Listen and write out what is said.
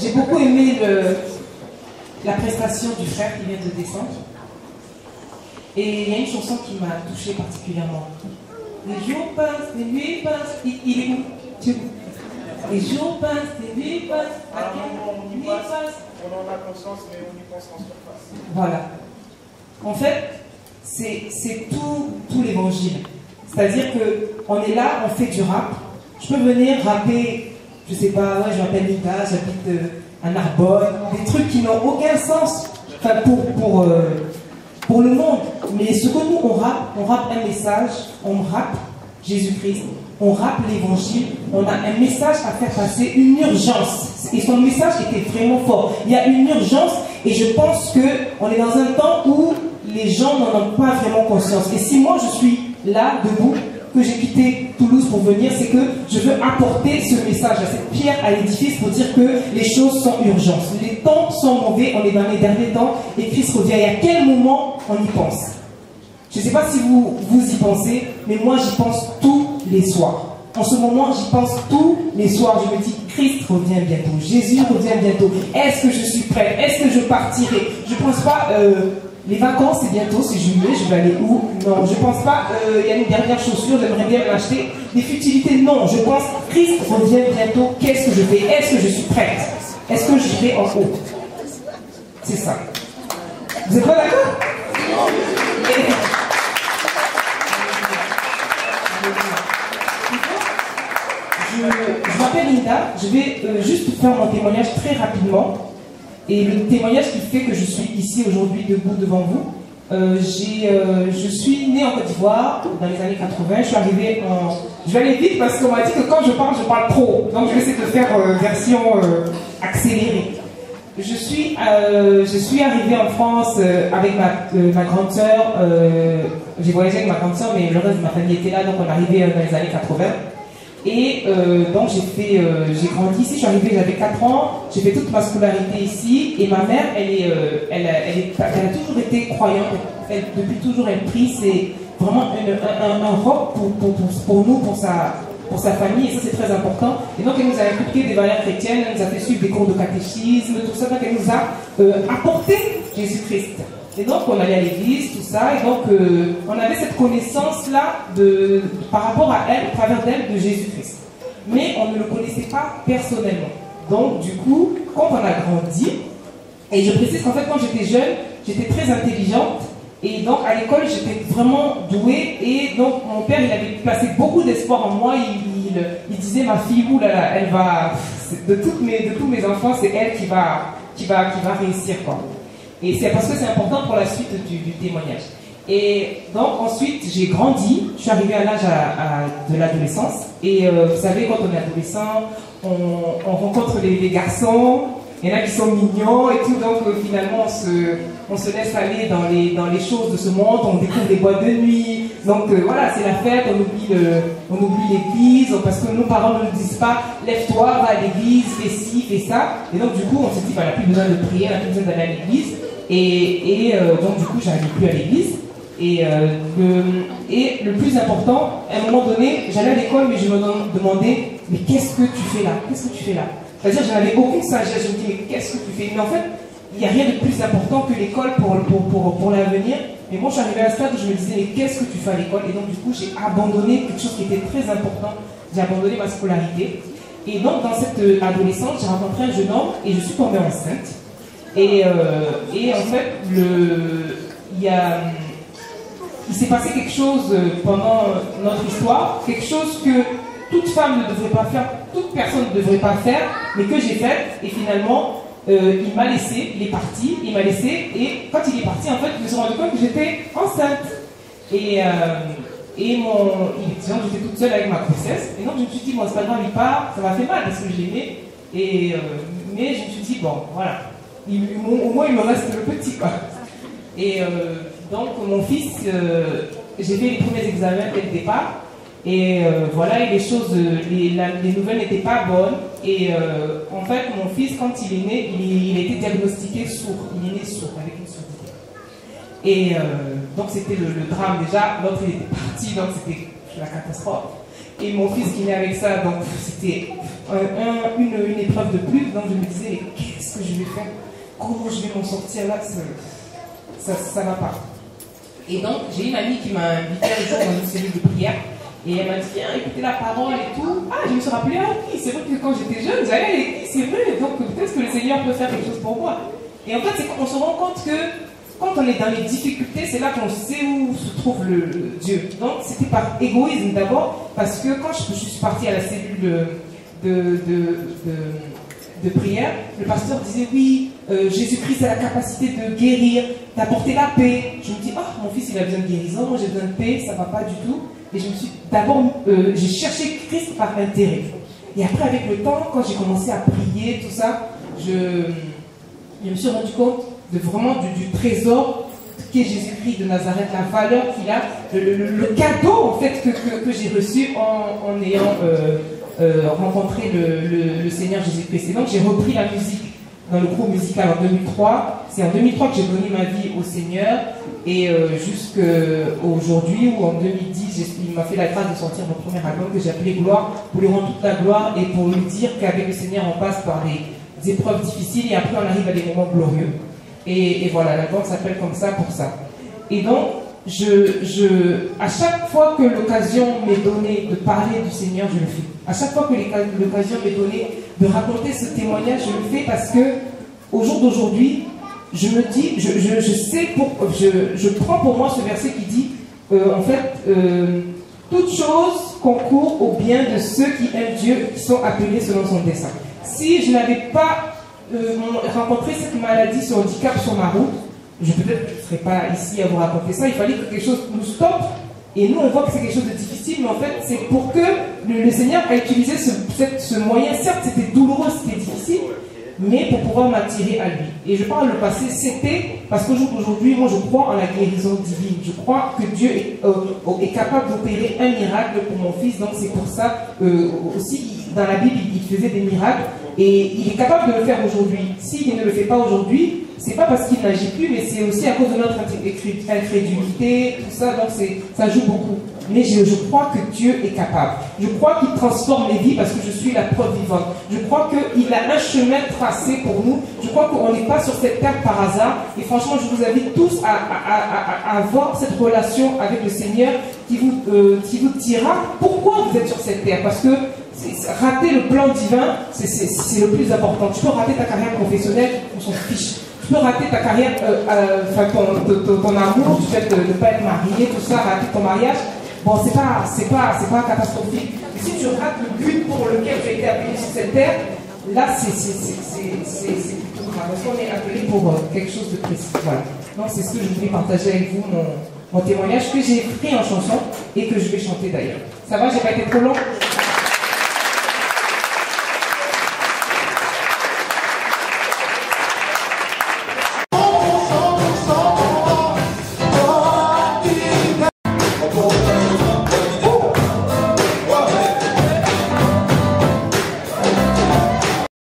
J'ai beaucoup aimé la prestation du frère qui vient de descendre. Et il y a une chanson qui m'a touchée particulièrement. Les jours passent, les nuits passent, il est où? Tu es où? Les jours passent, les nuits passent, on y passe, on en a conscience, mais on y pense en surface. Voilà. En fait, c'est tout l'évangile. C'est-à-dire qu'on est là, on fait du rap. Je peux venir rapper, je sais pas, ouais, je m'appelle Nita, j'habite à Narbonne, des trucs qui n'ont aucun sens, enfin, pour le monde. Mais ce que nous, on rappe un message, on rappe Jésus-Christ, on rappe l'évangile, on a un message à faire passer, une urgence. Et son message était vraiment fort. Il y a une urgence et je pense qu'on est dans un temps où les gens n'en ont pas vraiment conscience. Et si moi je suis là, debout, que j'ai quitté Toulouse pour venir, c'est que je veux apporter ce message, à cette pierre à l'édifice pour dire que les choses sont urgentes. Les temps sont mauvais, on est dans les derniers temps et Christ revient. Et à quel moment on y pense? Je ne sais pas si vous y pensez, mais moi j'y pense tous les soirs. En ce moment, j'y pense tous les soirs. Je me dis, Christ revient bientôt, Jésus revient bientôt. Est-ce que je suis prête? Est-ce que je partirai? Je ne pense pas... les vacances, c'est bientôt, c'est juillet, je vais aller où? Non, je pense pas, il y a une dernière chaussure, j'aimerais bien m'acheter. Des futilités, non, je pense, Christ revient bientôt, qu'est-ce que je fais? Est-ce que je suis prête? Est-ce que je vais en haut? C'est ça. Vous êtes pas d'accord? Je m'appelle Linda, je vais juste faire mon témoignage très rapidement. Et le témoignage qui fait que je suis ici aujourd'hui debout devant vous, je suis née en Côte d'Ivoire dans les années 80. Je suis arrivée en... Je vais aller vite parce qu'on m'a dit que quand je parle trop. Donc je vais essayer de faire version accélérée. Je suis arrivée en France avec ma grande sœur. J'ai voyagé avec ma grande sœur, mais le reste de ma famille était là, donc on est arrivé dans les années 80. Et donc j'ai grandi ici, je suis arrivée, j'avais 4 ans, j'ai fait toute ma scolarité ici, et ma mère, elle a toujours été croyante, depuis toujours elle prie, c'est vraiment un roc pour nous, pour sa famille, et ça c'est très important. Et donc elle nous a inculqué des valeurs chrétiennes, elle nous a fait suivre des cours de catéchisme, tout ça, donc elle nous a apporté Jésus-Christ. Et donc on allait à l'église, tout ça, et donc on avait cette connaissance-là par rapport à elle, au travers d'elle, de Jésus-Christ. Mais on ne le connaissait pas personnellement. Donc du coup, quand on a grandi, et je précise qu'en fait quand j'étais jeune, j'étais très intelligente, et donc à l'école j'étais vraiment douée, et donc mon père il avait placé beaucoup d'espoir en moi, il disait ma fille, oulala, elle va, de tous mes enfants, c'est elle qui va réussir quoi. Et c'est parce que c'est important pour la suite du témoignage. Et donc ensuite, j'ai grandi, je suis arrivée à l'âge de l'adolescence. Et vous savez, quand on est adolescent, on rencontre les garçons, il y en a qui sont mignons et tout, donc finalement on se laisse aller dans les choses de ce monde, on découvre des boîtes de nuit. Donc voilà, c'est la fête, on oublie l'église, parce que nos parents ne nous disent pas lève-toi, va à l'église, fais ci, fais ça. Et donc du coup, on s'est dit, bah, on n'a plus besoin de prier, on n'a plus besoin d'aller à l'église. Donc du coup j'arrivais plus à l'église et le plus important, à un moment donné j'allais à l'école mais je me demandais mais qu'est-ce que tu fais là, qu'est-ce que tu fais là, c'est-à-dire je n'avais aucune sagesse, je me dis mais qu'est-ce que tu fais, mais en fait il n'y a rien de plus important que l'école pour l'avenir. Mais moi je suis arrivée à un stade où je me disais mais qu'est-ce que tu fais à l'école, et donc du coup j'ai abandonné quelque chose qui était très important, j'ai abandonné ma scolarité. Et donc dans cette adolescence j'ai rencontré un jeune homme et je suis tombée enceinte. Et en fait, il s'est passé quelque chose pendant notre histoire, quelque chose que toute femme ne devrait pas faire, toute personne ne devrait pas faire, mais que j'ai fait. Et finalement, il m'a laissé, il est parti, il m'a laissé, et quand il est parti, en fait, je me suis rendu compte que j'étais enceinte. Et j'étais toute seule avec ma grossesse, et donc je me suis dit, bon, c'est pas grave, il part, ça m'a fait mal parce que je l'aimais, mais je me suis dit, bon, voilà. Au moins il me reste le petit quoi. Et donc mon fils, j'ai fait les premiers examens dès le départ et voilà, et les choses, les nouvelles n'étaient pas bonnes, et en fait mon fils quand il est né, il a été diagnostiqué sourd, il est né sourd avec une surdité. Et donc c'était le drame déjà, l'autre il était parti, donc c'était la catastrophe. Et mon fils qui est né avec ça, donc c'était une épreuve de plus, donc je me disais, mais qu'est-ce que je vais faire? Comment je vais m'en sortir là? Ça va pas. Et donc, j'ai une amie qui m'a invité un jour dans une cellule de prière, et elle m'a dit, viens écouter la parole et tout. Ah, je me suis rappelé, ah oui, c'est vrai que quand j'étais jeune, j'allais à l'église, c'est vrai, donc peut-être que le Seigneur peut faire quelque chose pour moi. Et en fait, c'est qu'on se rend compte que quand on est dans les difficultés, c'est là qu'on sait où se trouve le Dieu. Donc, c'était par égoïsme d'abord, parce que quand je suis partie à la cellule de prière, le pasteur disait, oui, Jésus-Christ a la capacité de guérir, d'apporter la paix. Je me dis, oh, mon fils, il a besoin de guérison, moi j'ai besoin de paix, ça va pas du tout. Et je me suis d'abord, j'ai cherché Christ par intérêt. Et après, avec le temps, quand j'ai commencé à prier, tout ça, je me suis rendu compte de vraiment du trésor qu'est Jésus-Christ de Nazareth, la valeur qu'il a, le cadeau en fait que j'ai reçu en ayant rencontré le Seigneur Jésus-Christ. Et donc j'ai repris la musique dans le groupe musical en 2003. C'est en 2003 que j'ai donné ma vie au Seigneur, et jusqu'à aujourd'hui, ou en 2010, il m'a fait la grâce de sortir mon premier album que j'ai appelé Gloire, pour lui rendre toute la gloire et pour lui dire qu'avec le Seigneur on passe par des épreuves difficiles et après on arrive à des moments glorieux. Et voilà, l'album s'appelle comme ça pour ça. Et donc, à chaque fois que l'occasion m'est donnée de parler du Seigneur, je le fais. À chaque fois que l'occasion m'est donnée de raconter ce témoignage, je le fais parce que au jour d'aujourd'hui, je me dis, je prends pour moi ce verset qui dit, en fait, toute chose concourt au bien de ceux qui aiment Dieu, qui sont appelés selon son dessein. Si je n'avais pas rencontré cette maladie, ce handicap sur ma route, peut-être que je ne serais pas ici à vous raconter ça. Il fallait que quelque chose nous stoppe, et nous on voit que c'est quelque chose de difficile, mais en fait c'est pour que le Seigneur a utilisé ce moyen. Certes c'était douloureux, c'était difficile, mais pour pouvoir m'attirer à lui. Et je parle le passé, c'était parce qu'au jour d'aujourd'hui, moi je crois en la guérison divine. Je crois que Dieu est capable d'opérer un miracle pour mon fils. Donc c'est pour ça aussi, dans la Bible, il faisait des miracles, et il est capable de le faire aujourd'hui. S'il ne le fait pas aujourd'hui, c'est pas parce qu'il n'agit plus, mais c'est aussi à cause de notre incrédulité, tout ça, donc ça joue beaucoup. Mais je crois que Dieu est capable. Je crois qu'il transforme les vies parce que je suis la preuve vivante. Je crois qu'il a un chemin tracé pour nous. Je crois qu'on n'est pas sur cette terre par hasard. Et franchement, je vous invite tous à avoir cette relation avec le Seigneur qui vous dira pourquoi vous êtes sur cette terre. Parce que rater le plan divin, c'est le plus important. Tu peux rater ta carrière professionnelle, on s'en fiche. Tu peux rater ta carrière, ton amour, du fait de ne pas être marié, tout ça, rater ton mariage. Bon, c'est pas catastrophique. Si tu rates le but pour lequel tu as été appelé sur cette terre, là, c'est plutôt grave. Parce qu'on est appelé pour quelque chose de précis. Voilà. Donc, c'est ce que je voulais partager avec vous, mon témoignage que j'ai écrit en chanson et que je vais chanter d'ailleurs. Ça va, j'ai pas été trop long?